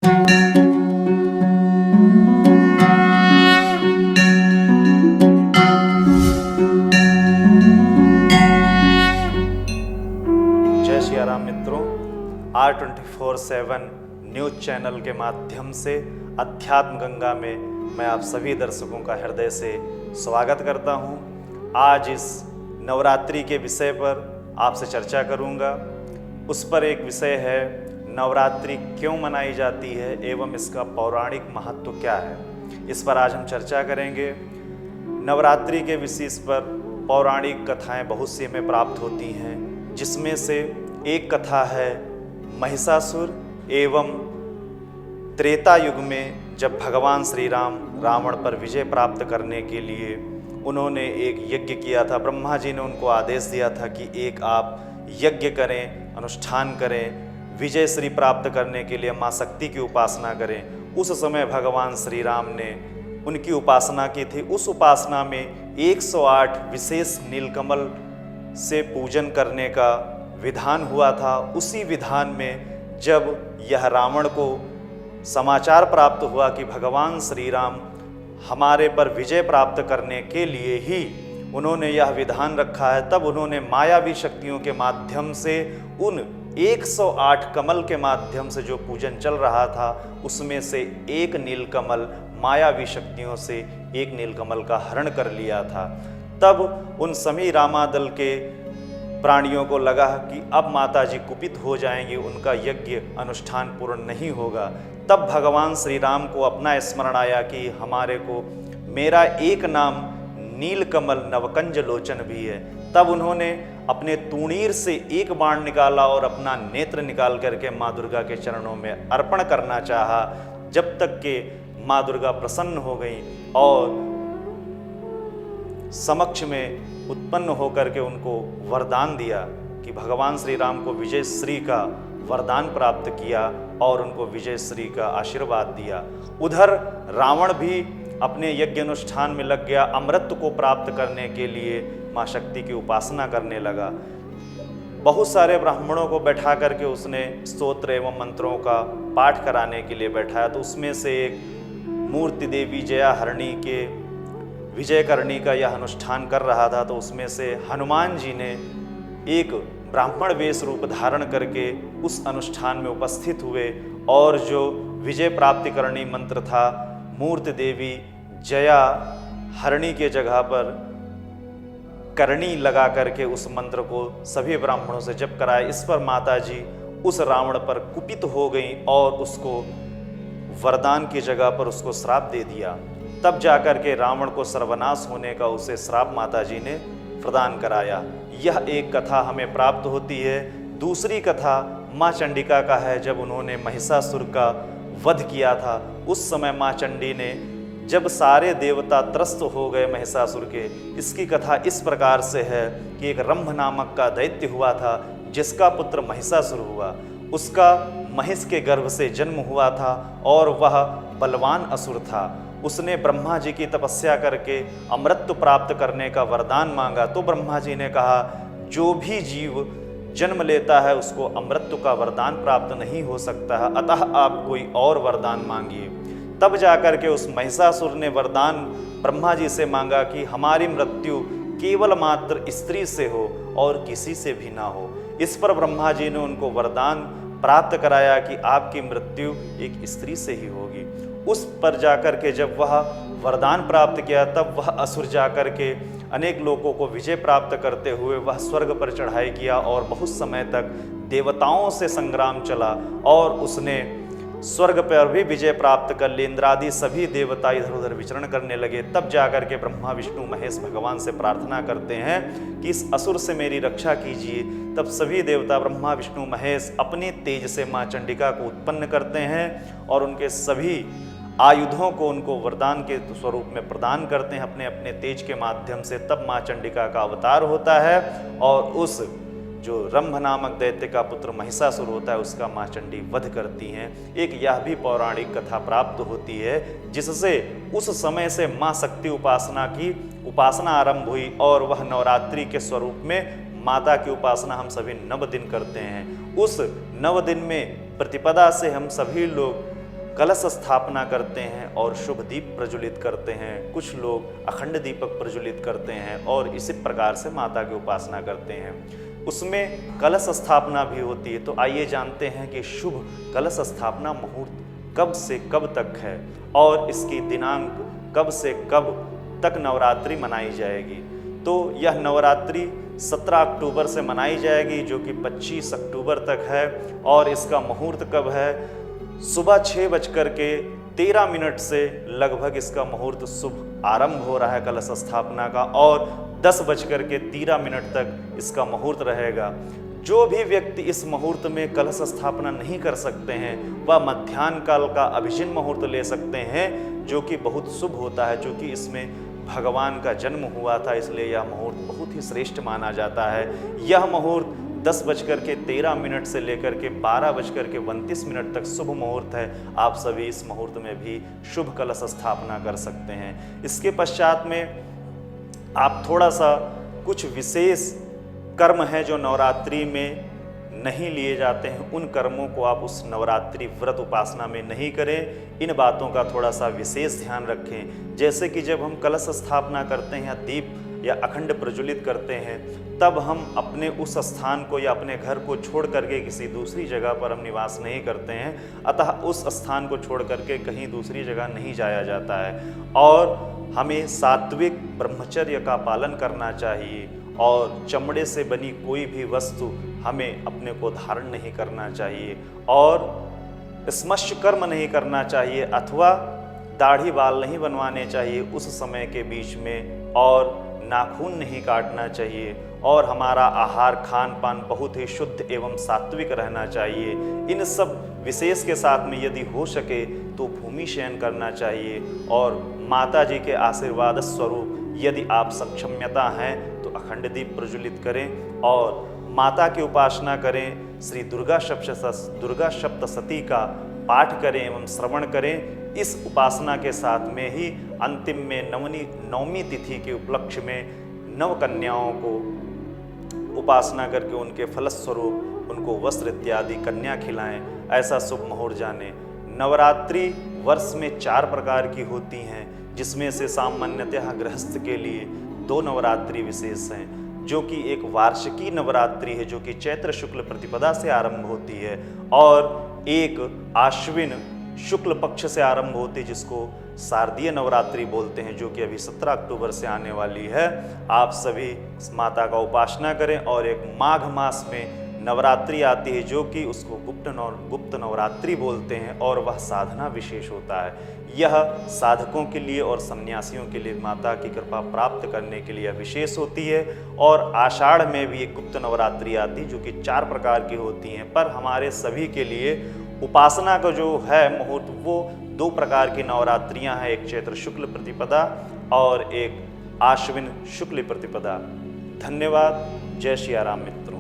जय सियाराम मित्रों, R24/7 news channel के माध्यम से अध्यात्म गंगा में मैं आप सभी दर्शकों का हृदय से स्वागत करता हूं। आज इस नवरात्रि के विषय पर आपसे चर्चा करूंगा। उस पर एक विषय है, नवरात्रि क्यों मनाई जाती है एवं इसका पौराणिक महत्व क्या है। इस पर आज हम चर्चा करेंगे। नवरात्रि के विशेष पर पौराणिक कथाएं बहुत सी हमें प्राप्त होती हैं, जिसमें से एक कथा है महिषासुर एवं त्रेता युग में जब भगवान श्री राम रावण पर विजय प्राप्त करने के लिए उन्होंने एक यज्ञ किया था। ब्रह्मा जी ने उनको आदेश दिया था कि एक आप यज्ञ करें, अनुष्ठान करें, विजय श्री प्राप्त करने के लिए माँ शक्ति की उपासना करें। उस समय भगवान श्री राम ने उनकी उपासना की थी। उस उपासना में 108 विशेष नीलकमल से पूजन करने का विधान हुआ था। उसी विधान में जब यह रावण को समाचार प्राप्त हुआ कि भगवान श्री राम हमारे पर विजय प्राप्त करने के लिए ही उन्होंने यह विधान रखा है, तब उन्होंने मायावी शक्तियों के माध्यम से उन 108 कमल के माध्यम से जो पूजन चल रहा था उसमें से एक नीलकमल मायावी शक्तियों से एक नीलकमल का हरण कर लिया था। तब उन सभी रामादल के प्राणियों को लगा कि अब माता जी कुपित हो जाएंगी, उनका यज्ञ अनुष्ठान पूर्ण नहीं होगा। तब भगवान श्री राम को अपना स्मरण आया कि हमारे को मेरा एक नाम नीलकमल नवकंज लोचन भी है। तब उन्होंने अपने तूणीर से एक बाण निकाला और अपना नेत्र निकाल करके माँ दुर्गा के चरणों में अर्पण करना चाहा, जब तक कि माँ दुर्गा प्रसन्न हो गई और समक्ष में उत्पन्न होकर के उनको वरदान दिया कि भगवान श्री राम को विजय श्री का वरदान प्राप्त किया और उनको विजय श्री का आशीर्वाद दिया। उधर रावण भी अपने यज्ञ अनुष्ठान में लग गया, अमृत को प्राप्त करने के लिए माँ शक्ति की उपासना करने लगा। बहुत सारे ब्राह्मणों को बैठा करके उसने स्तोत्र एवं मंत्रों का पाठ कराने के लिए बैठाया। तो उसमें से एक मूर्ति देवी जया हरणी के विजय करनी का यह अनुष्ठान कर रहा था। तो उसमें से हनुमान जी ने एक ब्राह्मण वेश रूप धारण करके उस अनुष्ठान में उपस्थित हुए और जो विजय प्राप्ति करनी मंत्र था, मूर्ति देवी जया हरणी के जगह पर करणी लगा करके उस मंत्र को सभी ब्राह्मणों से जप कराया। इस पर माता जी उस रावण पर कुपित हो गई और उसको वरदान की जगह पर उसको श्राप दे दिया। तब जाकर के रावण को सर्वनाश होने का उसे श्राप माता जी ने प्रदान कराया। यह एक कथा हमें प्राप्त होती है। दूसरी कथा माँ चंडिका का है। जब उन्होंने महिषासुर का वध किया था, उस समय माँ चंडी ने जब सारे देवता त्रस्त हो गए महिषासुर के, इसकी कथा इस प्रकार से है कि एक रंभ नामक का दैत्य हुआ था, जिसका पुत्र महिषासुर हुआ। उसका महिष के गर्भ से जन्म हुआ था और वह बलवान असुर था। उसने ब्रह्मा जी की तपस्या करके अमृत प्राप्त करने का वरदान मांगा। तो ब्रह्मा जी ने कहा, जो भी जीव जन्म लेता है उसको अमृत का वरदान प्राप्त नहीं हो सकता है, अतः आप कोई और वरदान मांगिए। तब जाकर के उस महिषासुर ने वरदान ब्रह्मा जी से मांगा कि हमारी मृत्यु केवल मात्र स्त्री से हो और किसी से भी ना हो। इस पर ब्रह्मा जी ने उनको वरदान प्राप्त कराया कि आपकी मृत्यु एक स्त्री से ही होगी। उस पर जाकर के जब वह वरदान प्राप्त किया, तब वह असुर जाकर के अनेक लोगों को विजय प्राप्त करते हुए वह स्वर्ग पर चढ़ाई किया और बहुत समय तक देवताओं से संग्राम चला और उसने स्वर्ग पर भी विजय प्राप्त कर ली। इंद्रादि सभी देवता इधर उधर विचरण करने लगे। तब जाकर के ब्रह्मा विष्णु महेश भगवान से प्रार्थना करते हैं कि इस असुर से मेरी रक्षा कीजिए। तब सभी देवता ब्रह्मा विष्णु महेश अपने तेज से माँ चंडिका को उत्पन्न करते हैं और उनके सभी आयुधों को उनको वरदान के स्वरूप में प्रदान करते हैं अपने अपने तेज के माध्यम से। तब माँ चंडिका का अवतार होता है और उस जो रंभ नामक दैत्य का पुत्र महिषासुर होता है उसका माँ चंडी वध करती हैं। एक यह भी पौराणिक कथा प्राप्त होती है, जिससे उस समय से माँ शक्ति उपासना की उपासना आरंभ हुई और वह नवरात्रि के स्वरूप में माता की उपासना हम सभी 9 दिन करते हैं। उस 9 दिन में प्रतिपदा से हम सभी लोग कलश स्थापना करते हैं और शुभ दीप प्रज्वलित करते हैं, कुछ लोग अखंड दीपक प्रज्वलित करते हैं और इसी प्रकार से माता की उपासना करते हैं। उसमें कलश स्थापना भी होती है। तो आइए जानते हैं कि शुभ कलश स्थापना मुहूर्त कब से कब तक है और इसकी दिनांक कब से कब तक नवरात्रि मनाई जाएगी। तो यह नवरात्रि 17 अक्टूबर से मनाई जाएगी, जो कि 25 अक्टूबर तक है। और इसका मुहूर्त कब है? सुबह 6:13 से लगभग इसका मुहूर्त शुभ आरंभ हो रहा है कलश स्थापना का, और 10:13 तक इसका मुहूर्त रहेगा। जो भी व्यक्ति इस मुहूर्त में कलश स्थापना नहीं कर सकते हैं वह मध्याह्न काल का अभिजिन मुहूर्त ले सकते हैं, जो कि बहुत शुभ होता है, क्योंकि इसमें भगवान का जन्म हुआ था, इसलिए यह मुहूर्त बहुत ही श्रेष्ठ माना जाता है। यह मुहूर्त 10:13 से लेकर के 12:32 तक शुभ मुहूर्त है। आप सभी इस मुहूर्त में भी शुभ कलश स्थापना कर सकते हैं। इसके पश्चात में आप थोड़ा सा कुछ विशेष कर्म है जो नवरात्रि में नहीं लिए जाते हैं, उन कर्मों को आप उस नवरात्रि व्रत उपासना में नहीं करें। इन बातों का थोड़ा सा विशेष ध्यान रखें। जैसे कि जब हम कलश स्थापना करते हैं या दीप या अखंड प्रज्वलित करते हैं, तब हम अपने उस स्थान को या अपने घर को छोड़ करके किसी दूसरी जगह पर हम निवास नहीं करते हैं। अतः उस स्थान को छोड़ करके कहीं दूसरी जगह नहीं जाया जाता है और हमें सात्विक ब्रह्मचर्य का पालन करना चाहिए और चमड़े से बनी कोई भी वस्तु हमें अपने को धारण नहीं करना चाहिए और स्मश्य कर्म नहीं करना चाहिए अथवा दाढ़ी बाल नहीं बनवाने चाहिए उस समय के बीच में, और नाखून नहीं काटना चाहिए, और हमारा आहार खान पान बहुत ही शुद्ध एवं सात्विक रहना चाहिए। इन सब विशेष के साथ में यदि हो सके तो भूमि शयन करना चाहिए और माता जी के आशीर्वाद स्वरूप यदि आप सक्षमता हैं तो अखंड दीप प्रज्वलित करें और माता की उपासना करें। श्री दुर्गा सप्तशती का पाठ करें एवं श्रवण करें। इस उपासना के साथ में ही अंतिम में नवमी तिथि के उपलक्ष्य में नव कन्याओं को उपासना करके उनके फलस्वरूप उनको वस्त्र इत्यादि कन्या खिलाएं। ऐसा शुभ मुहूर्त जाने। नवरात्रि वर्ष में 4 प्रकार की होती हैं, जिसमें से सामान्यतः गृहस्थ के लिए 2 नवरात्रि विशेष हैं, जो कि एक वार्षिकी नवरात्रि है जो कि चैत्र शुक्ल प्रतिपदा से आरंभ होती है, और एक आश्विन शुक्ल पक्ष से आरंभ होती है जिसको शारदीय नवरात्रि बोलते हैं, जो कि अभी 17 अक्टूबर से आने वाली है। आप सभी माता का उपासना करें। और एक माघ मास में नवरात्रि आती है जो कि उसको गुप्त नवरात्रि बोलते हैं और वह साधना विशेष होता है। यह साधकों के लिए और सन्यासियों के लिए माता की कृपा प्राप्त करने के लिए विशेष होती है। और आषाढ़ में भी एक गुप्त नवरात्रि आती है जो कि 4 प्रकार की होती हैं, पर हमारे सभी के लिए उपासना का जो है मुहूर्त वो 2 प्रकार की नवरात्रियां हैं, एक चैत्र शुक्ल प्रतिपदा और एक आश्विन शुक्ल प्रतिपदा। धन्यवाद। जय सिया राम मित्रों।